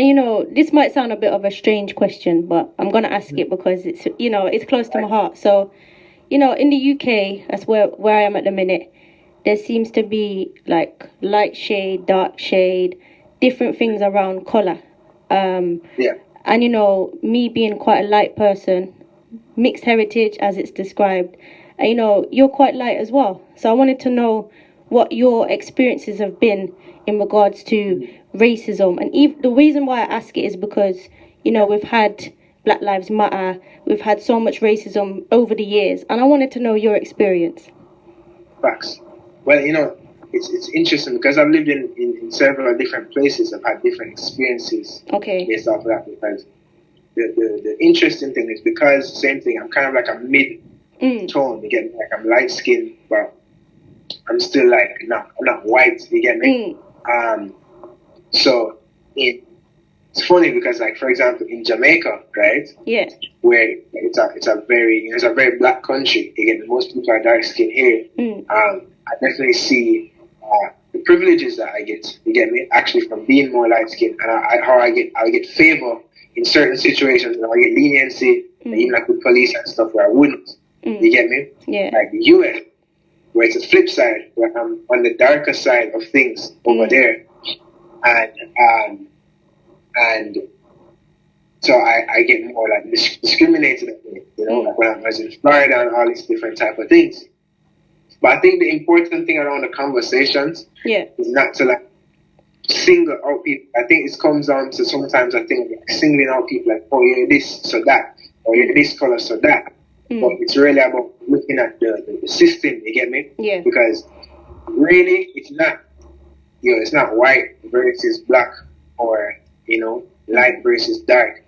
And this might sound a bit of a strange question, but I'm gonna ask it because it's close to my heart. So, in the UK, that's where I am at the minute. There seems to be like light shade, dark shade, different things around color. Yeah. And me being quite a light person, mixed heritage as it's described, and you're quite light as well. So I wanted to know what your experiences have been in regards to racism. And the reason why I ask it is because we've had Black Lives Matter, we've had so much racism over the years, and I wanted to know your experience. Facts. Well, it's interesting because I've lived in several different places. I've had different experiences based off of that. Because the interesting thing is because same thing, I'm kind of like a mid-tone. You get me? Like I'm light skinned, but I'm still like I'm not white. You get me? So it's funny because, like, for example, in Jamaica, right? Yeah. Where it's a very black country. You get me? Most people are dark skinned here. I definitely see the privileges that I get. You get me? Actually, from being more light skinned, and I get favor in certain situations. I get leniency, even like with police and stuff where I wouldn't. You get me? Yeah. Like the US, where it's a flip side, where I'm on the darker side of things over there, and so I get more like discriminated against. Like when I was in Florida and all these different type of things. But I think the important thing around the conversations is not to like single out people. I think it comes down to sometimes I think like singling out people like, oh, you're this, so that, or you're this color, so that. But it's really about looking at the system, you get me? Yeah. Because really it's not white versus black or, light versus dark.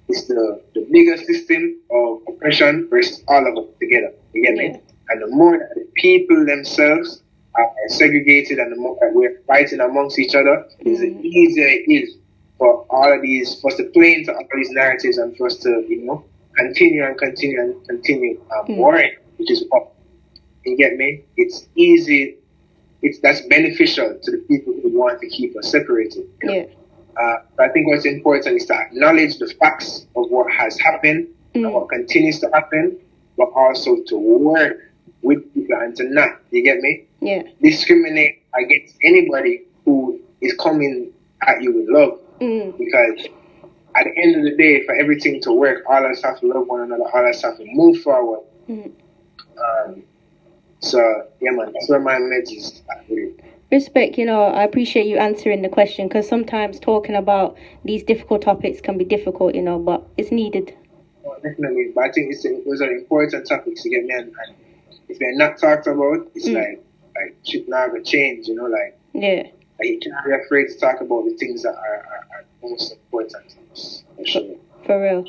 It's the bigger system of oppression versus all of us together, you get me? And the more that the people themselves are segregated and the more that we're fighting amongst each other, the easier it is for us to play into all these narratives and for us to, continue warring, which is what, you get me? It's easy. That's beneficial to the people who want to keep us separated. I think what's important is to acknowledge the facts of what has happened and what continues to happen, but also to work with people and to not, you get me? Yeah. Discriminate against anybody who is coming at you with love. Because at the end of the day, for everything to work, all of us have to love one another, all of us have to move forward. So, yeah, man, that's where my message is at. Respect, I appreciate you answering the question because sometimes talking about these difficult topics can be difficult, but it's needed. Oh, definitely, but I think those are important topics to get me, and if they're not talked about, it's like shit not gonna change, like you can't be afraid to talk about the things that are most important to us. For sure. For real.